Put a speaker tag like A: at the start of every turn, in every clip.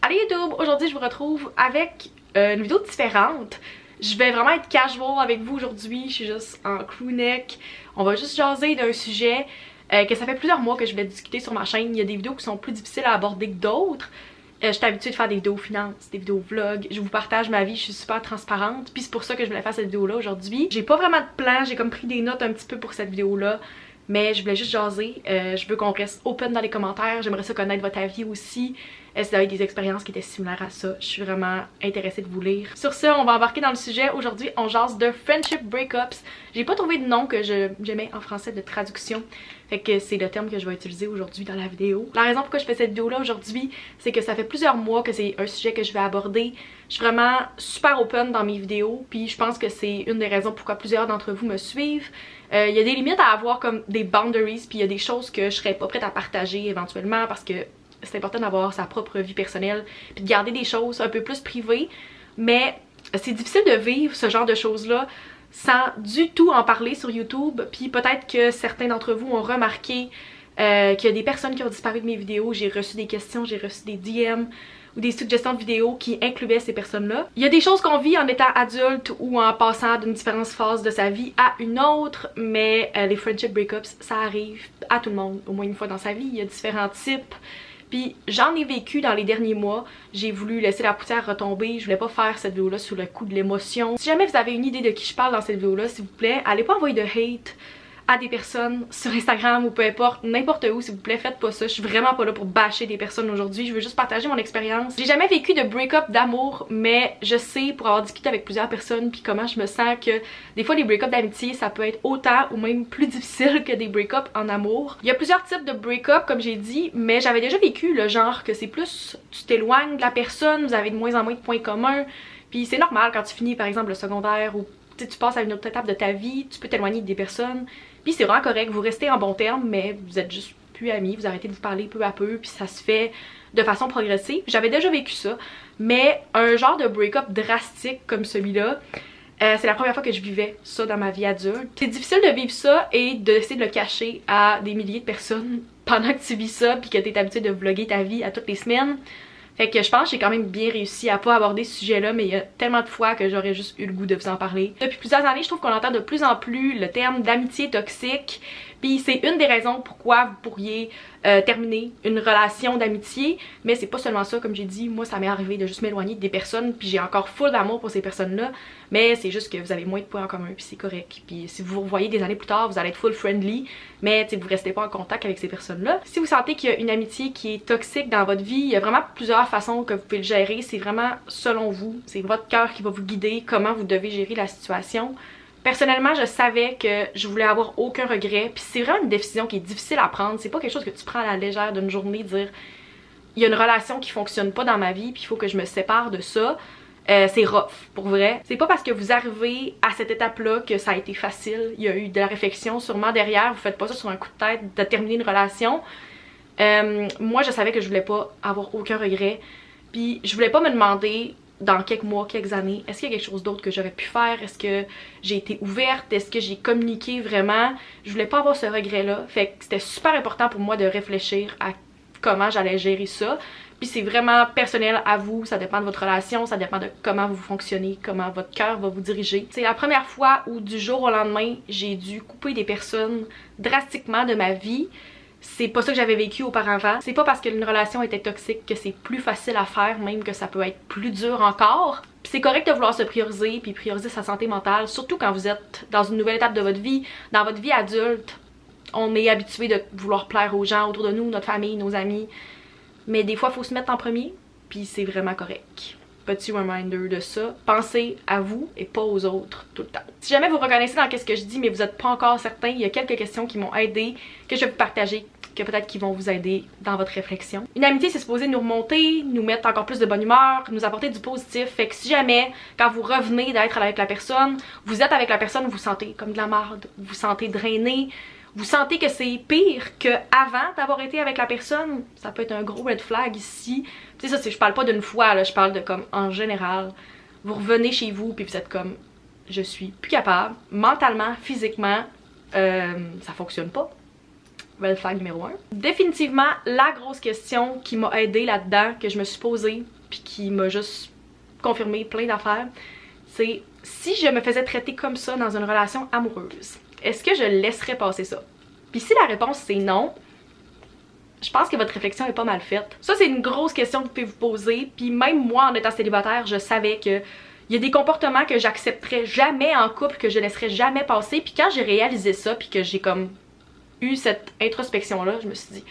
A: Allez YouTube, aujourd'hui je vous retrouve avec une vidéo différente. Je vais vraiment être casual avec vous aujourd'hui, je suis juste en crew neck. On va juste jaser d'un sujet que ça fait plusieurs mois que je voulais discuter sur ma chaîne. Il y a des vidéos qui sont plus difficiles à aborder que d'autres. Je suis habituée de faire des vidéos finances, des vidéos vlogs, je vous partage ma vie, je suis super transparente. Puis c'est pour ça que je voulais faire cette vidéo là aujourd'hui. J'ai pas vraiment de plan, j'ai comme pris des notes un petit peu pour cette vidéo là. Mais je voulais juste jaser, je veux qu'on reste open dans les commentaires, j'aimerais ça connaître votre avis aussi. Si vous avez des expériences qui étaient similaires à ça, je suis vraiment intéressée de vous lire. Sur ce, on va embarquer dans le sujet. Aujourd'hui, on jase de friendship breakups. J'ai pas trouvé de nom que j'aimais en français de traduction. Fait que c'est le terme que je vais utiliser aujourd'hui dans la vidéo. La raison pourquoi je fais cette vidéo là aujourd'hui, c'est que ça fait plusieurs mois que c'est un sujet que je vais aborder. Je suis vraiment super open dans mes vidéos, puis je pense que c'est une des raisons pourquoi plusieurs d'entre vous me suivent. Il y a des limites à avoir comme des boundaries, puis il y a des choses que je serais pas prête à partager éventuellement parce que c'est important d'avoir sa propre vie personnelle puis de garder des choses un peu plus privées, mais c'est difficile de vivre ce genre de choses-là sans du tout en parler sur YouTube. Puis peut-être que certains d'entre vous ont remarqué qu'il y a des personnes qui ont disparu de mes vidéos. J'ai reçu des questions, j'ai reçu des DM ou des suggestions de vidéos qui incluaient ces personnes-là. Il y a des choses qu'on vit en étant adulte ou en passant d'une différente phase de sa vie à une autre, mais les friendship breakups, ça arrive à tout le monde au moins une fois dans sa vie. Il y a différents types. Puis j'en ai vécu dans les derniers mois, j'ai voulu laisser la poussière retomber, je voulais pas faire cette vidéo là sous le coup de l'émotion. Si jamais vous avez une idée de qui je parle dans cette vidéo là, s'il vous plaît, allez pas envoyer de hate à des personnes sur Instagram ou peu importe, n'importe où, s'il vous plaît, faites pas ça. Je suis vraiment pas là pour bâcher des personnes aujourd'hui, je veux juste partager mon expérience. J'ai jamais vécu de break-up d'amour, mais je sais, pour avoir discuté avec plusieurs personnes puis comment je me sens, que des fois les break-up d'amitié ça peut être autant ou même plus difficile que des break-up en amour. Il y a plusieurs types de break-up comme j'ai dit, mais j'avais déjà vécu le genre que c'est plus tu t'éloignes de la personne, vous avez de moins en moins de points communs, puis c'est normal quand tu finis par exemple le secondaire ou tu passes à une autre étape de ta vie, tu peux t'éloigner des personnes. Puis c'est vraiment correct, vous restez en bons termes, mais vous êtes juste plus amis, vous arrêtez de vous parler peu à peu, puis ça se fait de façon progressive. J'avais déjà vécu ça, mais un genre de break-up drastique comme celui-là, c'est la première fois que je vivais ça dans ma vie adulte. C'est difficile de vivre ça et d'essayer de le cacher à des milliers de personnes pendant que tu vis ça, puis que t'es habitué de vlogger ta vie à toutes les semaines. Fait que je pense que j'ai quand même bien réussi à pas aborder ce sujet-là, mais il y a tellement de fois que j'aurais juste eu le goût de vous en parler. Depuis plusieurs années, je trouve qu'on entend de plus en plus le terme d'amitié toxique, puis c'est une des raisons pourquoi vous pourriez terminer une relation d'amitié, mais c'est pas seulement ça, comme j'ai dit, moi ça m'est arrivé de juste m'éloigner des personnes, puis j'ai encore full d'amour pour ces personnes-là, mais c'est juste que vous avez moins de points en commun, puis c'est correct. Puis si vous vous revoyez des années plus tard, vous allez être full friendly, mais vous restez pas en contact avec ces personnes-là. Si vous sentez qu'il y a une amitié qui est toxique dans votre vie, il y a vraiment plusieurs façons que vous pouvez le gérer, c'est vraiment selon vous, c'est votre cœur qui va vous guider comment vous devez gérer la situation. Personnellement, je savais que je voulais avoir aucun regret, puis c'est vraiment une décision qui est difficile à prendre, c'est pas quelque chose que tu prends à la légère d'une journée, dire il y a une relation qui fonctionne pas dans ma vie, puis il faut que je me sépare de ça. C'est rough, pour vrai. C'est pas parce que vous arrivez à cette étape-là que ça a été facile, il y a eu de la réflexion sûrement derrière, vous faites pas ça sur un coup de tête de terminer une relation. Moi, je savais que je voulais pas avoir aucun regret, puis je voulais pas me demander dans quelques mois, quelques années, est-ce qu'il y a quelque chose d'autre que j'aurais pu faire? Est-ce que j'ai été ouverte? Est-ce que j'ai communiqué vraiment? Je voulais pas avoir ce regret-là. Fait que c'était super important pour moi de réfléchir à comment j'allais gérer ça. Puis c'est vraiment personnel à vous, ça dépend de votre relation, ça dépend de comment vous fonctionnez, comment votre cœur va vous diriger. C'est la première fois où du jour au lendemain, j'ai dû couper des personnes drastiquement de ma vie. C'est pas ça que j'avais vécu auparavant. C'est pas parce qu'une relation était toxique que c'est plus facile à faire, même que ça peut être plus dur encore. Puis c'est correct de vouloir se prioriser, puis prioriser sa santé mentale, surtout quand vous êtes dans une nouvelle étape de votre vie, dans votre vie adulte. On est habitué de vouloir plaire aux gens autour de nous, notre famille, nos amis. Mais des fois, il faut se mettre en premier, puis c'est vraiment correct. Petit reminder de ça. Pensez à vous et pas aux autres tout le temps. Si jamais vous reconnaissez dans ce que je dis, mais vous n'êtes pas encore certain, il y a quelques questions qui m'ont aidé, que je vais vous partager, que peut-être qui vont vous aider dans votre réflexion. Une amitié, c'est supposé nous remonter, nous mettre encore plus de bonne humeur, nous apporter du positif. Fait que si jamais, quand vous revenez d'être avec la personne, vous êtes avec la personne, vous vous sentez comme de la merde, vous vous sentez drainé, vous sentez que c'est pire qu'avant d'avoir été avec la personne, ça peut être un gros red flag ici. Tu sais, ça, je parle pas d'une fois, là, je parle de comme en général. Vous revenez chez vous, puis vous êtes comme, je suis plus capable, mentalement, physiquement, ça fonctionne pas. red flag numéro 1. Définitivement, la grosse question qui m'a aidée là-dedans, que je me suis posée, puis qui m'a juste confirmé plein d'affaires, c'est si je me faisais traiter comme ça dans une relation amoureuse, est-ce que je laisserais passer ça? Puis si la réponse c'est non, je pense que votre réflexion est pas mal faite. Ça, c'est une grosse question que vous pouvez vous poser. Puis même moi, en étant célibataire, je savais que il y a des comportements que j'accepterais jamais en couple, que je laisserais jamais passer. Puis quand j'ai réalisé ça, puis que j'ai comme eu cette introspection-là, je me suis dit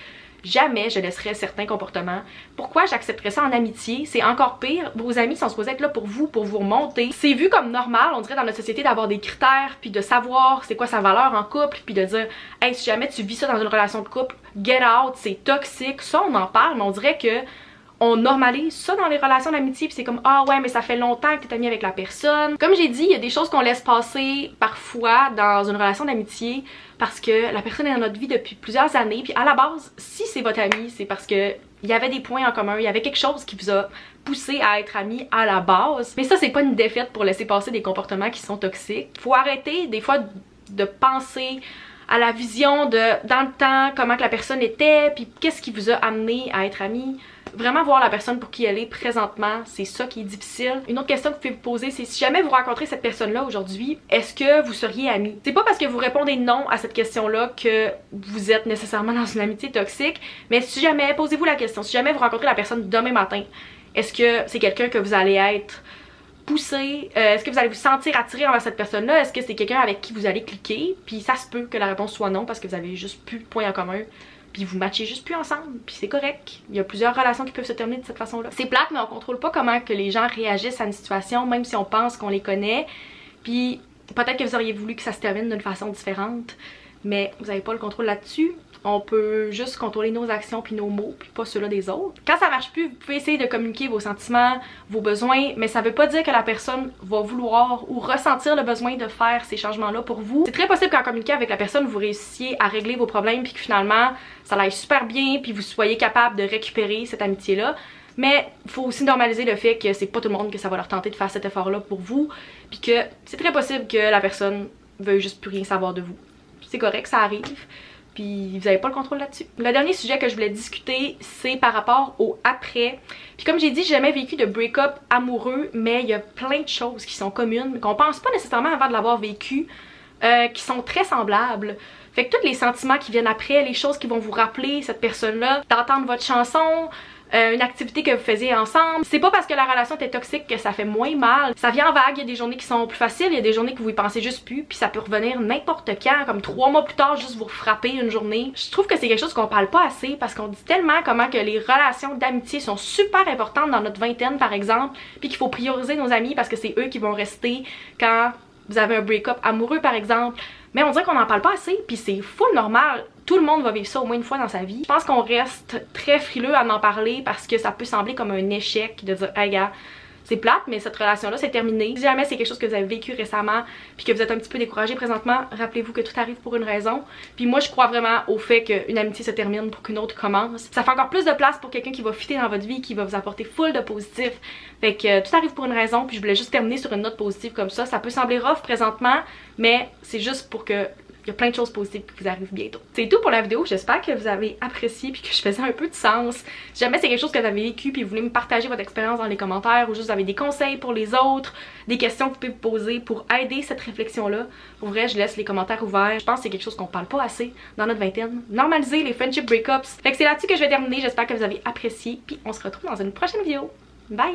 A: jamais je laisserais certains comportements. Pourquoi j'accepterais ça en amitié? C'est encore pire. Vos amis sont supposés être là pour vous remonter. C'est vu comme normal, on dirait, dans notre société, d'avoir des critères, puis de savoir c'est quoi sa valeur en couple, puis de dire hey, si jamais tu vis ça dans une relation de couple, get out, c'est toxique. Ça, on en parle, mais on dirait que on normalise ça dans les relations d'amitié, puis c'est comme ah ouais, mais ça fait longtemps que t'es ami avec la personne. Comme j'ai dit, il y a des choses qu'on laisse passer parfois dans une relation d'amitié parce que la personne est dans notre vie depuis plusieurs années, puis à la base, si c'est votre ami, c'est parce que il y avait des points en commun, il y avait quelque chose qui vous a poussé à être amis à la base. Mais ça, c'est pas une défaite pour laisser passer des comportements qui sont toxiques. Faut arrêter des fois de penser à la vision de dans le temps, comment que la personne était, puis qu'est-ce qui vous a amené à être amis. Vraiment voir la personne pour qui elle est présentement, c'est ça qui est difficile. Une autre question que vous pouvez vous poser, c'est si jamais vous rencontrez cette personne-là aujourd'hui, est-ce que vous seriez amis? C'est pas parce que vous répondez non à cette question-là que vous êtes nécessairement dans une amitié toxique, mais si jamais, posez-vous la question, si jamais vous rencontrez la personne demain matin, est-ce que c'est quelqu'un que vous allez être poussé? Est-ce que vous allez vous sentir attiré envers cette personne-là? Est-ce que c'est quelqu'un avec qui vous allez cliquer? Puis ça se peut que la réponse soit non parce que vous avez juste plus de points en commun. Puis vous matchez juste plus ensemble, puis c'est correct. Il y a plusieurs relations qui peuvent se terminer de cette façon-là. C'est plate, mais on contrôle pas comment que les gens réagissent à une situation, même si on pense qu'on les connaît. Puis peut-être que vous auriez voulu que ça se termine d'une façon différente, mais vous n'avez pas le contrôle là-dessus. On peut juste contrôler nos actions puis nos mots, puis pas ceux-là des autres. Quand ça marche plus, vous pouvez essayer de communiquer vos sentiments, vos besoins, mais ça veut pas dire que la personne va vouloir ou ressentir le besoin de faire ces changements-là pour vous. C'est très possible qu'en communiquant avec la personne, vous réussissiez à régler vos problèmes puis que finalement, ça aille super bien puis vous soyez capable de récupérer cette amitié-là. Mais il faut aussi normaliser le fait que c'est pas tout le monde que ça va leur tenter de faire cet effort-là pour vous, puis que c'est très possible que la personne veuille juste plus rien savoir de vous. C'est correct, ça arrive. Puis vous n'avez pas le contrôle là-dessus. Le dernier sujet que je voulais discuter, c'est par rapport au après. Puis comme j'ai dit, j'ai jamais vécu de break-up amoureux, mais il y a plein de choses qui sont communes, qu'on pense pas nécessairement avant de l'avoir vécu, qui sont très semblables. Fait que tous les sentiments qui viennent après, les choses qui vont vous rappeler cette personne-là, d'entendre votre chanson, une activité que vous faisiez ensemble. C'est pas parce que la relation était toxique que ça fait moins mal. Ça vient en vague, il y a des journées qui sont plus faciles, il y a des journées que vous y pensez juste plus, puis ça peut revenir n'importe quand, comme 3 mois plus tard, juste vous frapper une journée. Je trouve que c'est quelque chose qu'on parle pas assez parce qu'on dit tellement comment que les relations d'amitié sont super importantes dans notre vingtaine par exemple, puis qu'il faut prioriser nos amis parce que c'est eux qui vont rester quand vous avez un break-up amoureux par exemple. Mais on dirait qu'on n'en parle pas assez, puis c'est full normal. Tout le monde va vivre ça au moins une fois dans sa vie. Je pense qu'on reste très frileux à en parler parce que ça peut sembler comme un échec de dire hey gars, c'est plate, mais cette relation-là c'est terminé. Si jamais c'est quelque chose que vous avez vécu récemment puis que vous êtes un petit peu découragé présentement, rappelez-vous que tout arrive pour une raison. Puis moi je crois vraiment au fait qu'une amitié se termine pour qu'une autre commence. Ça fait encore plus de place pour quelqu'un qui va fitter dans votre vie, qui va vous apporter full de positif. Fait que tout arrive pour une raison, puis je voulais juste terminer sur une note positive comme ça. Ça peut sembler rough présentement, mais c'est juste pour que il y a plein de choses positives qui vous arrivent bientôt. C'est tout pour la vidéo, j'espère que vous avez apprécié puis que je faisais un peu de sens. Si jamais c'est quelque chose que vous avez vécu puis vous voulez me partager votre expérience dans les commentaires ou juste vous avez des conseils pour les autres, des questions que vous pouvez vous poser pour aider cette réflexion-là, pour vrai, je laisse les commentaires ouverts. Je pense que c'est quelque chose qu'on parle pas assez dans notre vingtaine. Normaliser les friendship breakups. Fait que c'est là-dessus que je vais terminer, j'espère que vous avez apprécié puis on se retrouve dans une prochaine vidéo. Bye!